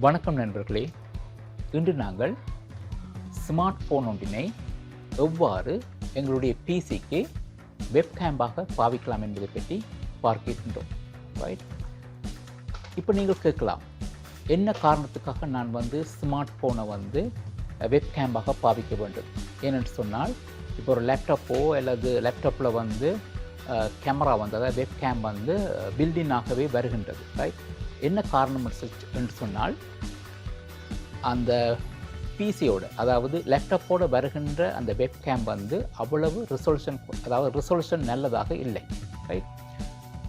வணக்கம் நண்பர்களே. இன்று நாங்கள் ஸ்மார்ட் ஃபோன் ஒன்றினை எவ்வாறு எங்களுடைய பிசிக்கு வெப்கேம்பாக பாவிக்கலாம் என்பதை பற்றி பார்க்க இருக்கின்றோம். ரைட், இப்போ நீங்கள் கேட்கலாம், என்ன காரணத்துக்காக நான் ஸ்மார்ட் ஃபோனை வெப்கேம்பாக பாவிக்க வேண்டும்? ஏனென்று சொன்னால், இப்போ ஒரு லேப்டாப்போ அல்லது லேப்டாப்பில் கேமரா அதாவது வெப்கேம் பில்டினாகவே வருகின்றது. ரைட், என்ன காரணம் என்று சொன்னால், அந்த பிசியோட அதாவது லேப்டாப்போடு வருகின்ற அந்த வெப்கேம் அவ்வளவு ரிசொல்யூஷன் நல்லதாக இல்லை. ரைட்,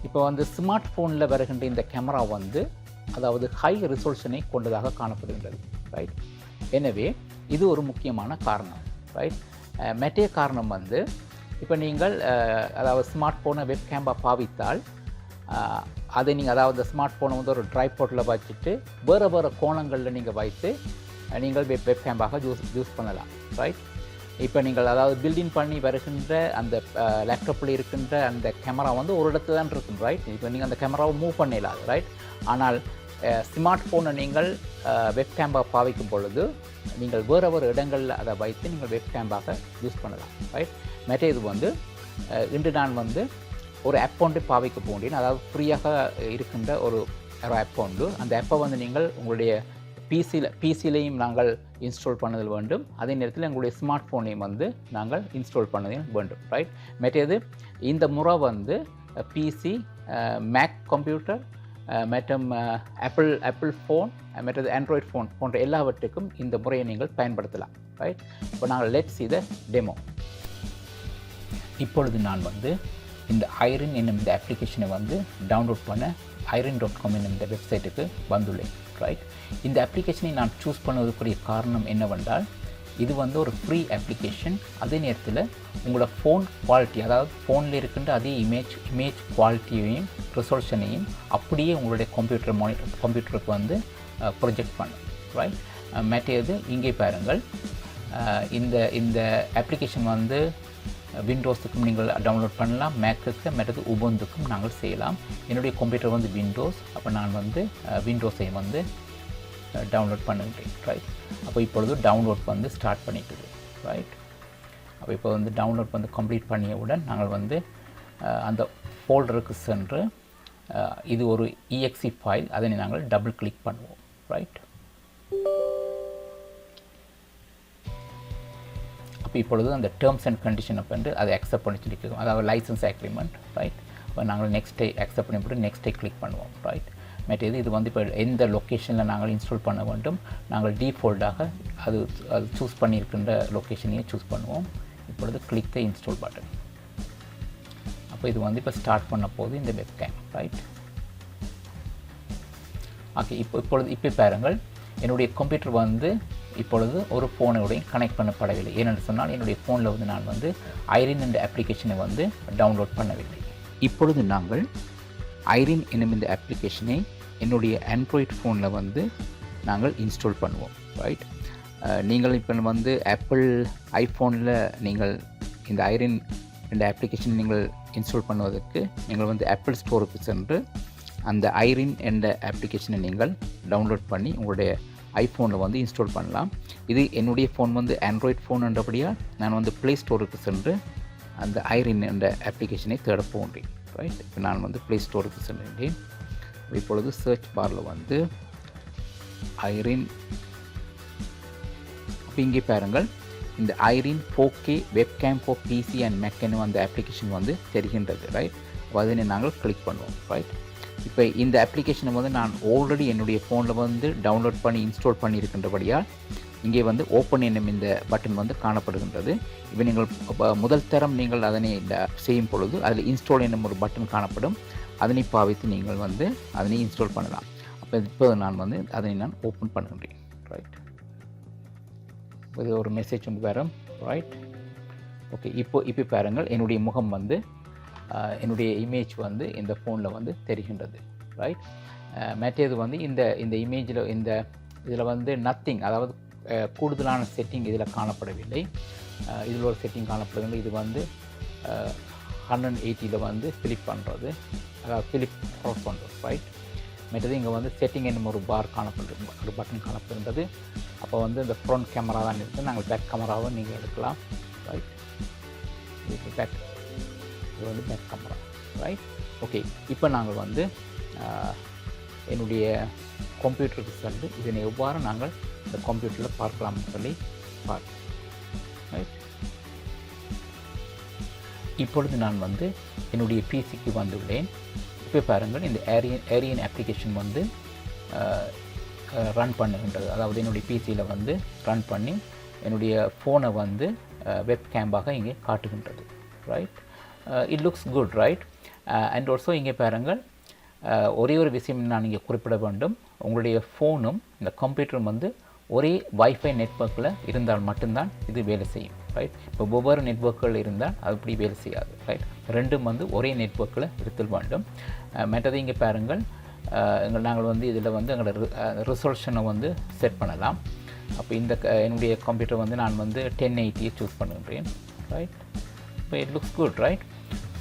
இப்போ ஸ்மார்ட் ஃபோனில் வருகின்ற இந்த கேமரா அதாவது ஹை ரிசொல்யூஷனை கொண்டதாக காணப்படுகின்றது. ரைட், எனவே இது ஒரு முக்கியமான காரணம். ரைட், மற்ற காரணம் இப்போ நீங்கள் அதாவது ஸ்மார்ட் ஃபோனை வெப்கேம்பாக பாவித்தால் அதை நீங்கள் அதாவது ஸ்மார்ட் ஃபோனை ஒரு ட்ரைபாடில் வச்சுட்டு வேறு கோணங்களில் நீங்கள் வைத்து நீங்கள் வெப்கேம்பாக யூஸ் பண்ணலாம். ரைட், இப்போ நீங்கள் அதாவது பில்டிங் பண்ணி வருகின்ற அந்த லேப்டாப்பில் இருக்கின்ற அந்த கேமரா ஒரு இடத்துல தான் இருக்கும். ரைட், இப்போ நீங்கள் அந்த கேமராவை மூவ் பண்ணிடலாம். ரைட், ஆனால் ஸ்மார்ட் ஃபோனை நீங்கள் வெப்கேம்பாக பாவிக்கும் பொழுது நீங்கள் வேறு இடங்களில் அதை வைத்து நீங்கள் வெப்கேம்பாக யூஸ் பண்ணலாம். ரைட், மற்ற இது இன்று நான் ஒரு ஆப் ஒன்று பாவிக்க போகிறேன். அதாவது ஃப்ரீயாக இருக்கின்ற ஒரு ஆப் ஒன்று. அந்த ஆப்பை நீங்கள் உங்களுடைய பிசிலையும் நாங்கள் இன்ஸ்டால் பண்ணதில் வேண்டும். அதே நேரத்தில் எங்களுடைய ஸ்மார்ட் ஃபோனையும் நாங்கள் இன்ஸ்டால் பண்ணதில் வேண்டும். ரைட், மற்றது இந்த முறை பிசி, மேக் கம்ப்யூட்டர் மற்றும் ஆப்பிள் ஃபோன் மற்றது ஆண்ட்ராய்டு ஃபோன் போன்ற எல்லாவற்றுக்கும் இந்த முறையை நீங்கள் பயன்படுத்தலாம். ரைட், இப்போ நாங்கள் லெட்ஸ் சி த டெமோ. இப்பொழுது நான் இந்த ஐரின் என்னும் இந்த அப்ளிகேஷனை டவுன்லோட் பண்ண iron.com என்னும் இந்த வெப்சைட்டுக்கு வந்துள்ளேன். ரைட், இந்த அப்ளிகேஷனை நான் சூஸ் பண்ணுவதற்குரிய காரணம் என்னவென்றால், இது ஒரு ஃப்ரீ அப்ளிகேஷன். அதே நேரத்தில் உங்களோட ஃபோன் குவாலிட்டி அதாவது ஃபோனில் இருக்கின்ற அதே இமேஜ் குவாலிட்டியையும் ரெசல்யூஷனையும் அப்படியே உங்களுடைய கம்ப்யூட்டருக்கு ப்ரொஜெக்ட் பண்ணும். ரைட், மற்றது இங்கே பாருங்கள், இந்த அப்ளிகேஷன் விண்டோஸுக்கும் நீங்கள் டவுன்லோட் பண்ணலாம், மேக்குக்கு மற்றது உபுண்டுக்கும் நாங்கள் செய்யலாம். என்னுடைய கம்ப்யூட்டர் விண்டோஸ், அப்போ நான் விண்டோஸை டவுன்லோட் பண்ணுகிறேன். ரைட், அப்போ இப்பொழுது டவுன்லோட் ஸ்டார்ட் பண்ணிக்குது. ரைட், அப்போ இப்போ டவுன்லோட் கம்ப்ளீட் பண்ணியவுடன் நாங்கள் அந்த ஃபோல்டருக்கு சென்று இது ஒரு exe ஃபைல், அதனை நாங்கள் டபுள் கிளிக் பண்ணுவோம். ரைட், அப்போ இப்பொழுது அந்த டேர்ம்ஸ் அண்ட் கண்டிஷன் அதை அக்செப்ட் பண்ணி சொல்லியிருக்கோம், அதாவது லைசன்ஸ் அக்ரிமெண்ட். ரைட், இப்போ நாங்கள் நெக்ஸ்ட்டை அக்செப்ட் பண்ணிவிட்டு நெக்ஸ்ட்டை கிளிக் பண்ணுவோம். ரைட், மற்றது இது இப்போ எந்த லொக்கேஷனில் நாங்கள் இன்ஸ்டால் பண்ண வேண்டும், நாங்கள் டிஃபால்ட்டாக அது சூஸ் பண்ணியிருக்கின்ற லொக்கேஷனையே சூஸ் பண்ணுவோம். இப்பொழுது கிளிக் த இன்ஸ்டால் பட்டன். அப்போ இது இப்போ ஸ்டார்ட் பண்ண போது இந்த வெப்கேம். ரைட், ஓகே, இப்போ பாருங்கள், என்னுடைய கம்ப்யூட்டர் இப்பொழுது ஒரு ஃபோனோடையும் கனெக்ட் பண்ணப்படவில்லை. ஏனென்று சொன்னால், என்னுடைய ஃபோனில் நான் ஐரின் என்ற அப்ளிகேஷனை டவுன்லோட் பண்ணவில்லை. இப்பொழுது நாங்கள் ஐரின் என்னும் இந்த அப்ளிகேஷனை என்னுடைய ஆண்ட்ராய்டு ஃபோனில் நாங்கள் இன்ஸ்டால் பண்ணுவோம். ரைட், நீங்கள் இப்போ ஆப்பிள் ஐஃபோனில் நீங்கள் இந்த ஐரின் என்ற அப்ளிகேஷன் நீங்கள் இன்ஸ்டால் பண்ணுவதற்கு நீங்கள் ஆப்பிள் ஸ்டோருக்கு சென்று அந்த ஐரின் என்ற அப்ளிகேஷனை நீங்கள் டவுன்லோட் பண்ணி உங்களுடைய ஐஃபோனில் இன்ஸ்டால் பண்ணலாம். இது என்னுடைய ஃபோன் ஆண்ட்ராய்டு ஃபோன் என்றபடியாக நான் ப்ளே ஸ்டோருக்கு சென்று அந்த ஐரின் என்ற அப்ளிகேஷனை தேட போகிறேன். ரைட், இப்போ நான் ப்ளே ஸ்டோருக்கு சென்றேன். இப்பொழுது சர்ச் பாரில் ஐரின், அப்போ இங்கே பாருங்கள், இந்த ஐரின் 4K webcam for PC and Mac என்னும் அந்த அப்ளிகேஷன் தெரிகின்றது. ரைட், அதனை நாங்கள் கிளிக் பண்ணுவோம். ரைட், இப்போ இந்த அப்ளிகேஷனை நான் ஆல்ரெடி என்னுடைய ஃபோனில் டவுன்லோட் பண்ணி இன்ஸ்டால் பண்ணியிருக்கின்றபடியால் இங்கே ஓப்பன் என்னும் இந்த பட்டன் காணப்படுகின்றது. இப்போ நீங்கள் முதல் தரம் நீங்கள் அதனை செய்யும் பொழுது அதில் இன்ஸ்டால் என்னும் ஒரு பட்டன் காணப்படும். அதனை பாவித்து நீங்கள் அதனை இன்ஸ்டால் பண்ணலாம். அப்போ இப்போ நான் அதனை நான் ஓப்பன் பண்ணுகின்றேன். ரைட், இது ஒரு மெசேஜ் வரும். ரைட், ஓகே, இப்போ பாருங்கள், என்னுடைய முகம் என்னுடைய இமேஜ் இந்த ஃபோனில் தெரிகின்றது. ரைட், மற்றது இந்த இமேஜில் இதில் நத்திங், அதாவது கூடுதலான செட்டிங் இதில் காணப்படவில்லை. இதில் ஒரு செட்டிங் காணப்படுகிறது. இது 180 ஃபிலிப் பண்ணுறது, அதாவது ஃபிலிப் அவுட் பண்ணுறது. ரைட், மற்றது இங்கே வந்து செட்டிங் என்னும் ஒரு பார் காணப்படுது, ஒரு பட்டன் காணப்படுகின்றது. அப்போ வந்து இந்த ஃப்ரண்ட் கேமரா தான் இருக்குது, நாங்கள் பேக் கேமராவை நீங்கள் எடுக்கலாம். ரைட், இது பேக், இது வந்து பேக் கேமரா. Right, okay. இப்போ நாங்கள் வந்து என்னுடைய கம்ப்யூட்டருக்கு சென்று இதனை எவ்வாறு நாங்கள் இந்த கம்ப்யூட்டரில் பார்க்கலாம்னு சொல்லி பார்ப்போம். ரைட், இப்பொழுது நான் வந்து என்னுடைய பிசிக்கு வந்துள்ளேன். இப்போ பாருங்கள், இந்த ஏரியன் அப்ளிகேஷன் வந்து ரன் பண்ணுகின்றது. அதாவது என்னுடைய பிசியில் வந்து ரன் பண்ணி என்னுடைய ஃபோனை வந்து வெப்கேம்பாக இங்கே காட்டுகின்றது. Right, it looks good. Right, and also இங்கே பாருங்கள், ஒரே ஒரு விஷயம் நான் இங்கே குறிப்பிட வேண்டும். உங்களுடைய ஃபோனும் இந்த கம்ப்யூட்டரும் வந்து ஒரே வைஃபை நெட்வொர்க்கில் இருந்தால் மட்டும்தான் இது வேலை செய்யும். ரைட், இப்போ ஒவ்வொரு நெட்வொர்க்குகள் இருந்தால் அது அப்படி வேலை செய்யாது. ரைட், ரெண்டும் வந்து ஒரே நெட்வொர்க்கில் இருத்தல் வேண்டும். மற்றது இங்கே பாருங்கள், நாங்கள் வந்து இதில் வந்து எங்களோட ரிசல்யூஷனை வந்து செட் பண்ணலாம். அப்போ இந்த என்னுடைய கம்ப்யூட்டர் வந்து நான் வந்து 1080 சூஸ் பண்ணுகின்றேன். ரைட், இப்போ it looks good. Right,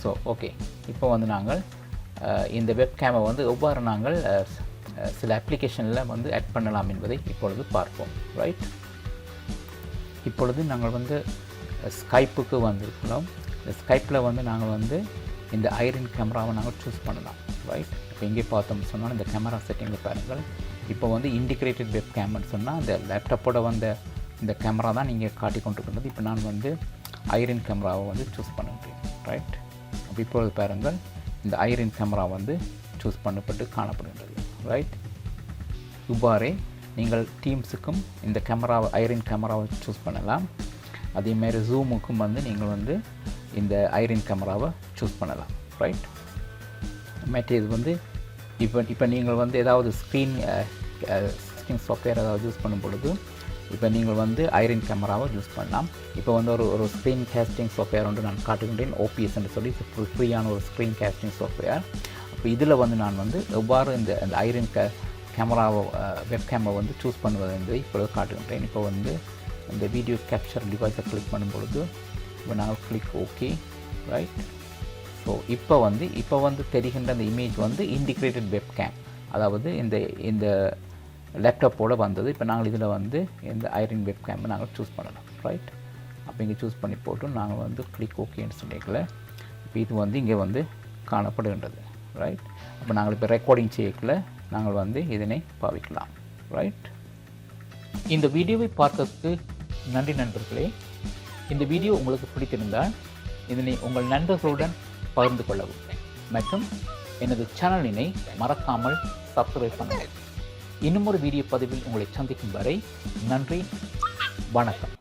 so okay. இப்போ வந்து நாங்கள் இந்த வெப்கேமை வந்து எவ்வாறு நாங்கள் சில அப்ளிகேஷனில் வந்து ஆட் பண்ணலாம் என்பதை இப்பொழுது பார்ப்போம். ரைட், இப்பொழுது நாங்கள் வந்து ஸ்கைப்புக்கு வந்திருக்கிறோம். இந்த ஸ்கைப்பில் வந்து நாங்கள் வந்து இந்த ஐரின் கேமராவை நாங்கள் சூஸ் பண்ணலாம். ரைட், இப்போ இங்கே பார்த்தோம்னு சொன்னால் இந்த கேமரா செட்டிங்கில் பாருங்கள், இப்போ வந்து இன்டிகிரேட்டட் வெப் கேம்னு சொன்னால் அந்த லேப்டாப்போட வந்த இந்த கேமரா தான் நீங்கள் காட்டி கொண்டிருக்கின்றது. இப்போ நான் வந்து ஐரின் கேமராவை வந்து சூஸ் பண்ணுறேன். ரைட், அப்போ இப்பொழுது பாருங்கள், இந்த ஐரின் கேமரா வந்து சூஸ் பண்ணப்பட்டு காணப்படுகின்றது. ரைட், இவ்வாறே நீங்கள் டீம்ஸுக்கும் இந்த கேமராவை ஐரின் கேமராவை சூஸ் பண்ணலாம். அதேமாதிரி ஜூமுக்கும் வந்து நீங்கள் வந்து இந்த ஐரின் கேமராவை சூஸ் பண்ணலாம். ரைட், மற்ற இது வந்து இப்போ நீங்கள் வந்து ஏதாவது ஸ்க்ரீன் சாஃப்ட்வேர் ஏதாவது யூஸ் பண்ணும் பொழுது இப்போ நீங்கள் வந்து ஐரின் கேமராவை யூஸ் பண்ணலாம். இப்போ வந்து ஒரு ஸ்க்ரீன் கேஸ்டிங் சாஃப்ட்வேர் ஒன்று நான் காட்டுகின்றேன், OPS என்று சொல்லி ஃப்ரீயான ஒரு ஸ்க்ரீன் கேஸ்டிங் சாஃப்ட்வேர். அப்போ இதில் வந்து நான் வந்து எவ்வாறு இந்த ஐரின் கேமராவை வெப்கேமை வந்து சூஸ் பண்ணுவது என்பதை இப்பொழுது காட்டுகின்றேன். இப்போ வந்து இந்த வீடியோ கேப்சர் டிவைஸை கிளிக் பண்ணும் பொழுது இப்போ நாங்கள் கிளிக் ஓகே. ரைட், ஸோ இப்போ வந்து தெரிகின்ற அந்த இமேஜ் வந்து இன்டிகிரேட்டட் வெப்கேம், அதாவது இந்த லேப்டாப்போடு வந்தது. இப்போ நாங்கள் இதில் வந்து இந்த ஐரின் வெப்கேமை நாங்கள் சூஸ் பண்ணலாம். ரைட், அப்போ இங்கே சூஸ் பண்ணி போட்டு நாங்கள் வந்து கிளிக் ஓகேன்னு சொல்லிக்கல. இப்போ இது வந்து இங்கே வந்து காணப்படுகின்றது. ரைட், அப்போ நாங்கள் இப்போ ரெக்கார்டிங் செய்யக்கல நாங்கள் வந்து இதனை பாவிக்கலாம். ரைட், இந்த வீடியோவை பார்த்ததுக்கு நன்றி நண்பர்களே. இந்த வீடியோ உங்களுக்கு பிடித்திருந்தால் இதனை உங்கள் நண்பர்களுடன் பகிர்ந்து கொள்ளவும் மற்றும் எனது சேனலினை மறக்காமல் சப்ஸ்கிரைப் பண்ணுங்கள். இன்னும் ஒரு வீடியோ பதிவில் உங்களை சந்திக்கும் வரை நன்றி, வணக்கம்.